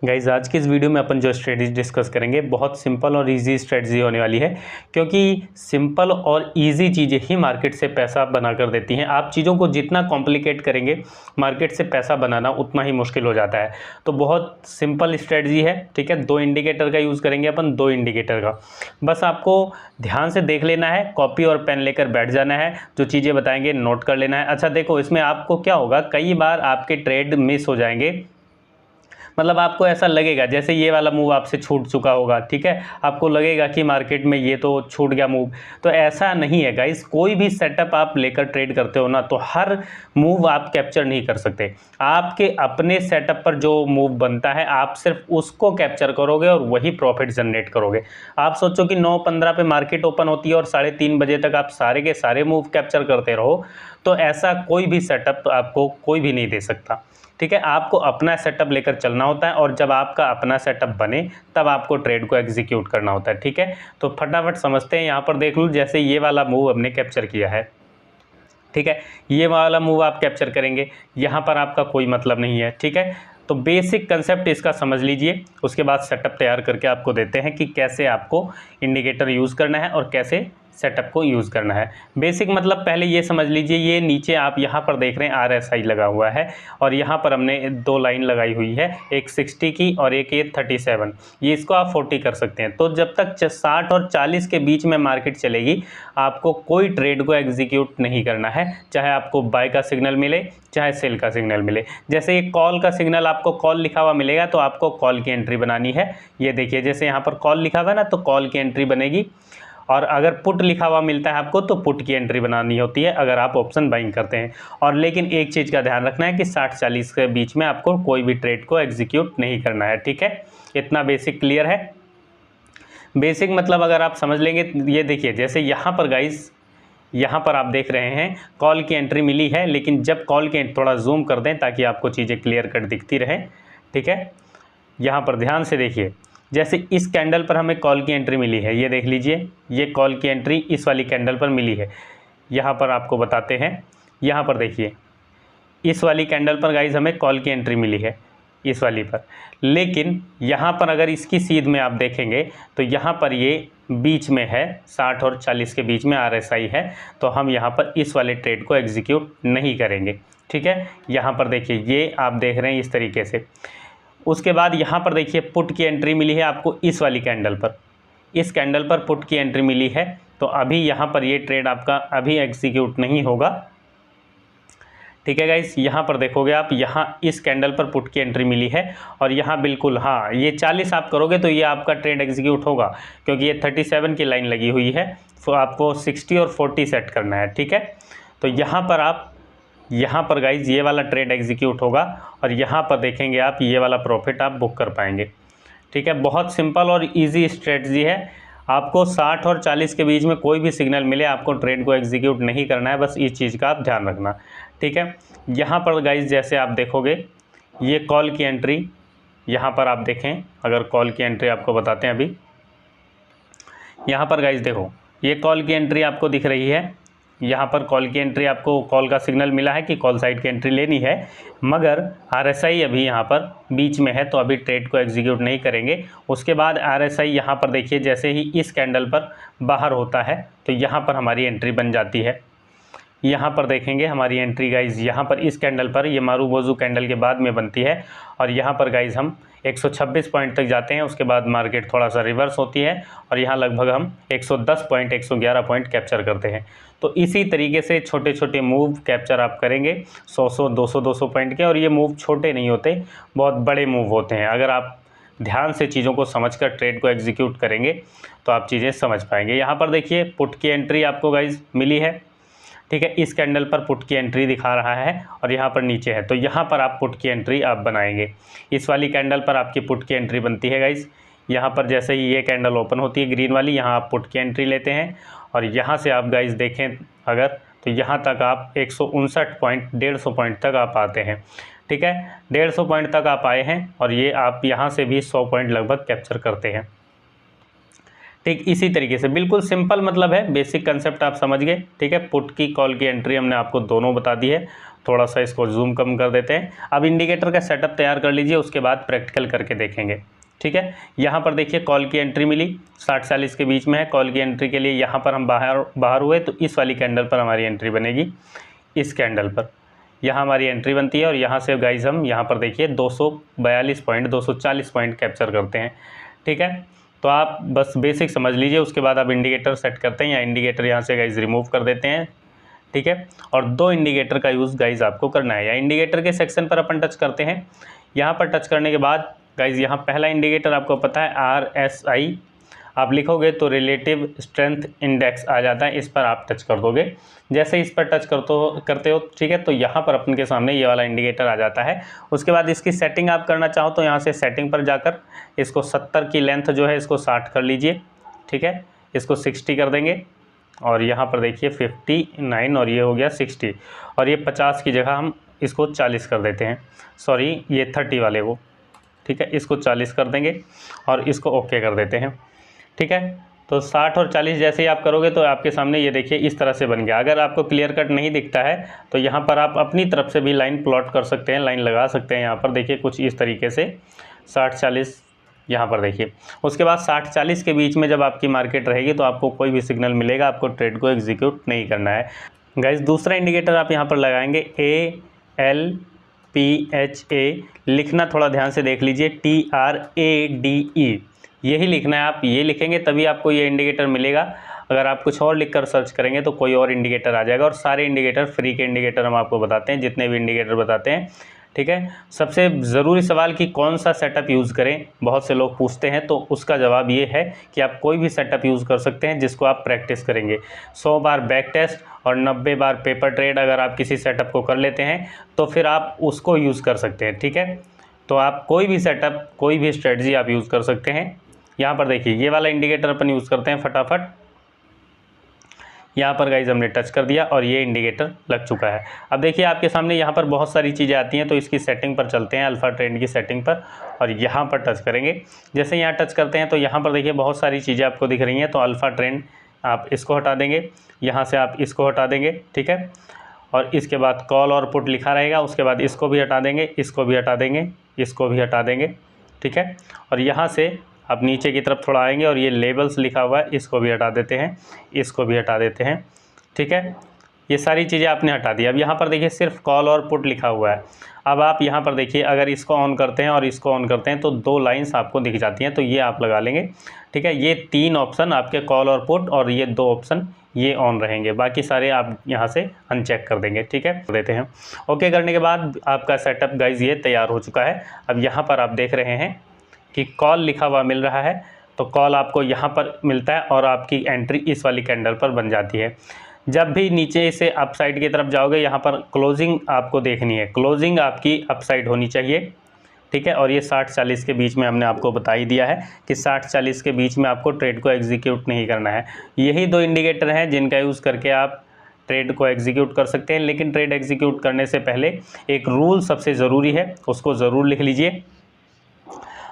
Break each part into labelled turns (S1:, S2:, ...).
S1: Guys आज की इस वीडियो में अपन जो स्ट्रेटजी डिस्कस करेंगे बहुत सिंपल और इजी स्ट्रेटजी होने वाली है, क्योंकि सिंपल और इजी चीज़ें ही मार्केट से पैसा बना कर देती हैं। आप चीज़ों को जितना कॉम्प्लिकेट करेंगे मार्केट से पैसा बनाना उतना ही मुश्किल हो जाता है। तो बहुत सिंपल स्ट्रेटजी है, ठीक है। 2 इंडिकेटर का यूज़ करेंगे अपन, 2 इंडिकेटर का। बस आपको ध्यान से देख लेना है, कॉपी और पेन लेकर बैठ जाना है, जो चीज़ें बताएंगे नोट कर लेना है। अच्छा देखो, इसमें आपको क्या होगा, कई बार आपके ट्रेड मिस हो जाएंगे। मतलब आपको ऐसा लगेगा जैसे ये वाला मूव आपसे छूट चुका होगा, ठीक है। आपको लगेगा कि मार्केट में ये तो छूट गया मूव, तो ऐसा नहीं है गाइस। कोई भी सेटअप आप लेकर ट्रेड करते हो ना, तो हर मूव आप कैप्चर नहीं कर सकते। आपके अपने सेटअप पर जो मूव बनता है आप सिर्फ उसको कैप्चर करोगे और वही प्रॉफिट जनरेट करोगे। आप सोचो कि 9:15 पे मार्केट ओपन होती है और 3:30 बजे तक आप सारे के सारे मूव कैप्चर करते रहो, तो ऐसा कोई भी सेटअप आपको कोई भी नहीं दे सकता, ठीक है। आपको अपना सेटअप लेकर चलना होता है और जब आपका अपना सेटअप बने तब आपको ट्रेड को एग्जीक्यूट करना होता है, ठीक है। तो फटाफट समझते हैं। यहाँ पर देख लो, जैसे ये वाला मूव हमने कैप्चर किया है, ठीक है। ये वाला मूव आप कैप्चर करेंगे, यहाँ पर आपका कोई मतलब नहीं है, ठीक है। तो बेसिक कंसेप्ट इसका समझ लीजिए, उसके बाद सेटअप तैयार करके आपको देते हैं कि कैसे आपको इंडिकेटर यूज़ करना है और कैसे सेटअप को यूज़ करना है। बेसिक मतलब पहले ये समझ लीजिए, ये नीचे आप यहाँ पर देख रहे हैं RSI लगा हुआ है और यहाँ पर हमने 2 लाइन लगाई हुई है, एक 60 की और एक ये 37। ये इसको आप 40 कर सकते हैं। तो जब तक 60 और 40 के बीच में मार्केट चलेगी, आपको कोई ट्रेड को एग्जीक्यूट नहीं करना है, चाहे आपको बाय का सिग्नल मिले चाहे सेल का सिग्नल मिले। जैसे ये कॉल का सिग्नल आपको कॉल लिखा हुआ मिलेगा तो आपको कॉल की एंट्री बनानी है। ये देखिए, जैसे यहाँ पर कॉल लिखा हुआ है ना, तो कॉल की एंट्री बनेगी। और अगर पुट लिखा हुआ मिलता है आपको तो पुट की एंट्री बनानी होती है अगर आप ऑप्शन बाइंग करते हैं। और लेकिन एक चीज़ का ध्यान रखना है कि 60-40 के बीच में आपको कोई भी ट्रेड को एग्जीक्यूट नहीं करना है, ठीक है। इतना बेसिक क्लियर है। बेसिक मतलब अगर आप समझ लेंगे, ये देखिए जैसे यहाँ पर गाइस, यहाँ पर आप देख रहे हैं कॉल की एंट्री मिली है, लेकिन जब कॉल की थोड़ा जूम कर दें ताकि आपको चीज़ें क्लियर कट दिखती रहे, ठीक है। यहाँ पर ध्यान से देखिए, जैसे इस कैंडल पर हमें कॉल की एंट्री मिली है, ये देख लीजिए, ये कॉल की एंट्री इस वाली कैंडल पर मिली है। यहाँ पर आपको बताते हैं, यहाँ पर देखिए इस वाली कैंडल पर गाइज हमें कॉल की एंट्री मिली है, इस वाली पर। लेकिन यहाँ पर अगर इसकी सीध में आप देखेंगे तो यहाँ पर ये बीच में है, 60 और 40 के बीच में RSI है, तो हम यहाँ पर इस वाले ट्रेड को एग्जीक्यूट नहीं करेंगे, ठीक है। यहाँ पर देखिए, ये आप देख रहे हैं इस तरीके से। उसके बाद यहाँ पर देखिए पुट की एंट्री मिली है आपको इस वाली कैंडल पर, इस कैंडल पर पुट की एंट्री मिली है, तो अभी यहाँ पर ये ट्रेड आपका अभी एग्जीक्यूट नहीं होगा, ठीक है गाइस। यहाँ पर देखोगे आप, यहाँ इस कैंडल पर पुट की एंट्री मिली है और यहाँ बिल्कुल, हाँ, ये 40 आप करोगे तो ये आपका ट्रेड एग्जीक्यूट होगा, क्योंकि ये 37 की लाइन लगी हुई है, तो आपको 60 और 40 सेट करना है, ठीक है। तो यहाँ पर आप, यहाँ पर गाइज ये वाला ट्रेड एग्जीक्यूट होगा और यहाँ पर देखेंगे आप ये वाला प्रॉफिट आप बुक कर पाएंगे, ठीक है। बहुत सिंपल और इजी स्ट्रेटजी है। आपको 60 और 40 के बीच में कोई भी सिग्नल मिले, आपको ट्रेड को एग्जीक्यूट नहीं करना है, बस इस चीज़ का आप ध्यान रखना, ठीक है। यहाँ पर गाइज जैसे आप देखोगे, ये कॉल की एंट्री, यहाँ पर आप देखें, अगर कॉल की एंट्री आपको बताते हैं अभी, यहाँ पर गाइज देखो, ये कॉल की एंट्री आपको दिख रही है। यहाँ पर कॉल की एंट्री, आपको कॉल का सिग्नल मिला है कि कॉल साइड की एंट्री लेनी है, मगर RSI अभी यहाँ पर बीच में है, तो अभी ट्रेड को एग्जीक्यूट नहीं करेंगे। उसके बाद RSI यहाँ पर देखिए, जैसे ही इस कैंडल पर बाहर होता है तो यहाँ पर हमारी एंट्री बन जाती है। यहाँ पर देखेंगे हमारी एंट्री गाइज यहाँ पर इस कैंडल पर, ये मारूबोजू कैंडल के बाद में बनती है और यहाँ पर गाइज हम 126 पॉइंट तक जाते हैं। उसके बाद मार्केट थोड़ा सा रिवर्स होती है और यहाँ लगभग हम 110 पॉइंट 111 पॉइंट कैप्चर करते हैं। तो इसी तरीके से छोटे छोटे मूव कैप्चर आप करेंगे, 100 200 पॉइंट के। और ये मूव छोटे नहीं होते, बहुत बड़े मूव होते हैं। अगर आप ध्यान से चीज़ों को समझकर ट्रेड को एग्जीक्यूट करेंगे तो आप चीज़ें समझ पाएंगे। यहाँ पर देखिए पुट की एंट्री आपको गाइज मिली है, ठीक है। इस कैंडल पर पुट की एंट्री दिखा रहा है और यहाँ पर नीचे है, तो यहाँ पर आप पुट की एंट्री आप बनाएंगे। इस वाली कैंडल पर आपकी पुट की एंट्री बनती है गाइस। यहाँ पर जैसे ही ये कैंडल ओपन होती है ग्रीन वाली, यहाँ आप पुट की एंट्री लेते हैं और यहाँ से आप गाइस देखें अगर, तो यहाँ तक आप 159 पॉइंट 150 पॉइंट तक आप आते हैं, ठीक है। 150 पॉइंट तक आप आए हैं और ये आप यहाँ से भी 100 पॉइंट लगभग कैप्चर करते हैं, ठीक। इसी तरीके से बिल्कुल सिंपल मतलब है, बेसिक कंसेप्ट आप समझ गए, ठीक है। पुट की कॉल की एंट्री हमने आपको दोनों बता दी है, थोड़ा सा इसको जूम कम कर देते हैं। अब इंडिकेटर का सेटअप तैयार कर लीजिए, उसके बाद प्रैक्टिकल करके देखेंगे। ठीक है, यहाँ पर देखिए कॉल की एंट्री मिली 60-40 के बीच में है। कॉल की एंट्री के लिए यहाँ पर हम बाहर हुए तो इस वाली कैंडल पर हमारी एंट्री बनेगी, इस कैंडल पर यहाँ हमारी एंट्री बनती है। और यहाँ से गाइज हम यहाँ पर देखिए 242 पॉइंट 240 पॉइंट कैप्चर करते हैं। ठीक है, तो आप बस बेसिक समझ लीजिए, उसके बाद आप इंडिकेटर सेट करते हैं या इंडिकेटर यहाँ से गाइज रिमूव कर देते हैं। ठीक है, और 2 इंडिकेटर का यूज़ गाइज आपको करना है। या इंडिकेटर के सेक्शन पर अपन टच करते हैं। यहाँ पर टच करने के बाद गाइज यहाँ पहला इंडिकेटर आपको पता है RSI, आप लिखोगे तो रिलेटिव स्ट्रेंथ इंडेक्स आ जाता है, इस पर आप टच कर दोगे। जैसे इस पर टच करते हो ठीक है, तो यहाँ पर अपन के सामने ये वाला इंडिकेटर आ जाता है। उसके बाद इसकी सेटिंग आप करना चाहो तो यहाँ से सेटिंग पर जाकर इसको 70 की लेंथ जो है इसको 60 कर लीजिए। ठीक है, इसको 60 कर देंगे और यहाँ पर देखिए 59 और ये हो गया 60, और ये 50 की जगह हम इसको 40 कर देते हैं, सॉरी ये 30 वाले को। ठीक है, इसको 40 कर देंगे और इसको ओके कर देते हैं। ठीक है, तो 60 और 40 जैसे ही आप करोगे तो आपके सामने ये देखिए इस तरह से बन गया। अगर आपको क्लियर कट नहीं दिखता है तो यहाँ पर आप अपनी तरफ से भी लाइन प्लॉट कर सकते हैं, लाइन लगा सकते हैं। यहाँ पर देखिए कुछ इस तरीके से 60-40 यहाँ पर देखिए। उसके बाद 60-40 के बीच में जब आपकी मार्केट रहेगी तो आपको कोई भी सिग्नल मिलेगा, आपको ट्रेड को एग्जीक्यूट नहीं करना है। गाइस दूसरा इंडिकेटर आप यहाँ पर लगाएंगे ALPHA, लिखना थोड़ा ध्यान से देख लीजिए, TRADE, यही लिखना है। आप ये लिखेंगे तभी आपको ये इंडिकेटर मिलेगा। अगर आप कुछ और लिखकर सर्च करेंगे तो कोई और इंडिकेटर आ जाएगा। और सारे इंडिकेटर फ्री के इंडिकेटर हम आपको बताते हैं, जितने भी इंडिकेटर बताते हैं। ठीक है, सबसे ज़रूरी सवाल कि कौन सा सेटअप यूज़ करें, बहुत से लोग पूछते हैं, तो उसका जवाब ये है कि आप कोई भी सेटअप यूज़ कर सकते हैं जिसको आप प्रैक्टिस करेंगे। 100 बार बैक टेस्ट और 90 बार पेपर ट्रेड अगर आप किसी सेटअप को कर लेते हैं तो फिर आप उसको यूज़ कर सकते हैं। ठीक है, तो आप कोई भी सेटअप, कोई भी स्ट्रेटजी आप यूज़ कर सकते हैं। यहाँ पर देखिए ये वाला इंडिकेटर अपन यूज़ करते हैं फटाफट। यहाँ पर गाइज हमने टच कर दिया और ये इंडिकेटर लग चुका है। अब देखिए आपके सामने यहाँ पर बहुत सारी चीज़ें आती हैं, तो इसकी सेटिंग पर चलते हैं, अल्फ़ा ट्रेंड की सेटिंग पर, और यहाँ पर टच करेंगे। जैसे यहाँ टच करते हैं तो यहाँ पर देखिए बहुत सारी चीज़ें आपको दिख रही हैं। तो अल्फ़ा ट्रेंड आप इसको हटा देंगे, यहाँ से आप इसको हटा देंगे। ठीक है, और इसके बाद कॉल और पुट लिखा रहेगा, उसके बाद इसको भी हटा देंगे, इसको भी हटा देंगे, इसको भी हटा देंगे। ठीक है, और यहाँ से अब नीचे की तरफ थोड़ा आएंगे और ये लेबल्स लिखा हुआ है, इसको भी हटा देते हैं, इसको भी हटा देते हैं। ठीक है, ये सारी चीज़ें आपने हटा दी। अब यहाँ पर देखिए सिर्फ कॉल और पुट लिखा हुआ है। अब आप यहाँ पर देखिए अगर इसको ऑन करते हैं और इसको ऑन करते हैं तो 2 लाइंस आपको दिख जाती हैं, तो ये आप लगा लेंगे। ठीक है, ये 3 ऑप्शन आपके कॉल और पुट और ये 2 ऑप्शन ये ऑन रहेंगे, बाकी सारे आप यहाँ से अनचेक कर देंगे। ठीक है, देते हैं ओके। करने के बाद आपका सेटअप गाइज ये तैयार हो चुका है। अब यहाँ पर आप देख रहे हैं कि कॉल लिखा हुआ मिल रहा है, तो कॉल आपको यहाँ पर मिलता है और आपकी एंट्री इस वाली कैंडल पर बन जाती है। जब भी नीचे से अप साइड की तरफ जाओगे यहाँ पर क्लोजिंग आपको देखनी है, क्लोजिंग आपकी अप साइड होनी चाहिए। ठीक है, और ये 60-40 के बीच में हमने आपको बता ही दिया है कि 60-40 के बीच में आपको ट्रेड को एग्जीक्यूट नहीं करना है। यही 2 इंडिकेटर हैं जिनका यूज़ करके आप ट्रेड को एग्जीक्यूट कर सकते हैं। लेकिन ट्रेड एग्जीक्यूट करने से पहले एक रूल सबसे ज़रूरी है, उसको ज़रूर लिख लीजिए।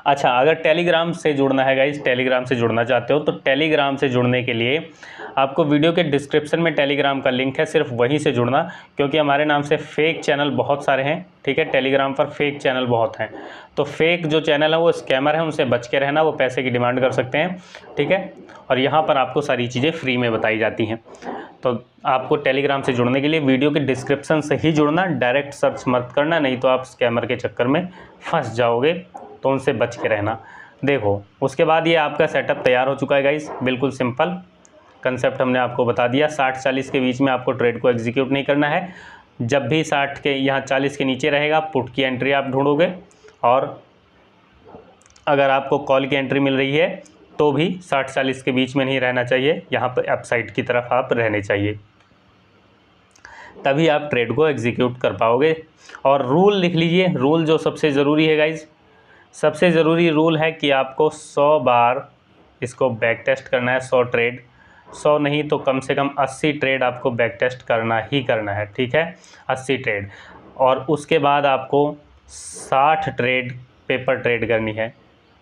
S1: अच्छा, अगर टेलीग्राम से जुड़ना है गाइज, टेलीग्राम से जुड़ना चाहते हो तो टेलीग्राम से जुड़ने के लिए आपको वीडियो के डिस्क्रिप्शन में टेलीग्राम का लिंक है, सिर्फ वहीं से जुड़ना, क्योंकि हमारे नाम से फेक चैनल बहुत सारे हैं। ठीक है, टेलीग्राम पर फेक चैनल बहुत हैं, तो फेक जो चैनल है वो स्कैमर है, उनसे बच के रहना, वो पैसे की डिमांड कर सकते हैं। ठीक है, और यहाँ पर आपको सारी चीज़ें फ्री में बताई जाती हैं। तो आपको टेलीग्राम से जुड़ने के लिए वीडियो के डिस्क्रिप्शन से ही जुड़ना, डायरेक्ट सर्च मत करना, नहीं तो आप स्कैमर के चक्कर में फंस जाओगे, तो उनसे बच के रहना। देखो उसके बाद ये आपका सेटअप तैयार हो चुका है गाइस, बिल्कुल सिंपल कंसेप्ट हमने आपको बता दिया। 60-40 के बीच में आपको ट्रेड को एग्जीक्यूट नहीं करना है। जब भी 60 के यहाँ 40 के नीचे रहेगा पुट की एंट्री आप ढूंढोगे, और अगर आपको कॉल की एंट्री मिल रही है तो भी 60-40 के बीच में नहीं रहना चाहिए, यहाँ पर अपसाइड की तरफ आप रहने चाहिए, तभी आप ट्रेड को एग्जीक्यूट कर पाओगे। और रूल लिख लीजिए, रूल जो सबसे ज़रूरी है गाइज, सबसे ज़रूरी रूल है कि आपको 100 बार इसको बैक टेस्ट करना है। 100 ट्रेड, 100 नहीं तो कम से कम 80 ट्रेड आपको बैक टेस्ट करना ही करना है। ठीक है, 80 ट्रेड, और उसके बाद आपको 60 ट्रेड पेपर ट्रेड करनी है।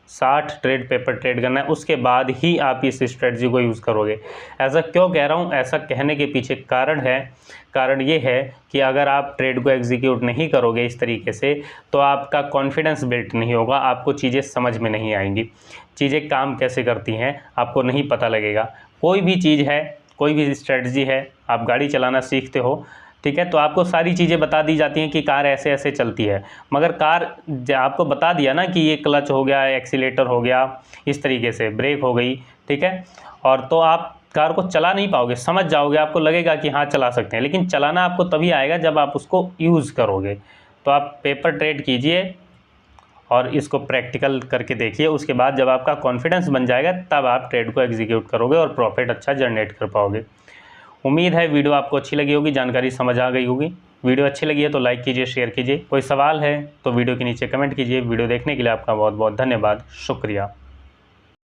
S1: 60 ट्रेड पेपर ट्रेड करना है, उसके बाद ही आप इस स्ट्रेटजी को यूज़ करोगे। ऐसा क्यों कह रहा हूँ, ऐसा कहने के पीछे कारण ये है कि अगर आप ट्रेड को एग्जीक्यूट नहीं करोगे इस तरीके से तो आपका कॉन्फिडेंस बिल्ट नहीं होगा, आपको चीज़ें समझ में नहीं आएंगी, चीज़ें काम कैसे करती हैं आपको नहीं पता लगेगा। कोई भी चीज़ है, कोई भी स्ट्रेटजी है, आप गाड़ी चलाना सीखते हो, ठीक है, तो आपको सारी चीज़ें बता दी जाती हैं कि कार ऐसे ऐसे चलती है, मगर कार आपको बता दिया ना कि ये क्लच हो गया, एक्सीलेटर हो गया, इस तरीके से ब्रेक हो गई, ठीक है, और तो आप कार को चला नहीं पाओगे, समझ जाओगे, आपको लगेगा कि हाँ चला सकते हैं, लेकिन चलाना आपको तभी आएगा जब आप उसको यूज़ करोगे। तो आप पेपर ट्रेड कीजिए और इसको प्रैक्टिकल करके देखिए, उसके बाद जब आपका कॉन्फिडेंस बन जाएगा तब आप ट्रेड को एग्जीक्यूट करोगे और प्रॉफिट अच्छा जनरेट कर पाओगे। उम्मीद है वीडियो आपको अच्छी लगी होगी, जानकारी समझ आ गई होगी। वीडियो अच्छी लगी है तो लाइक कीजिए, शेयर कीजिए, कोई सवाल है तो वीडियो के नीचे कमेंट कीजिए। वीडियो देखने के लिए आपका बहुत बहुत धन्यवाद, शुक्रिया।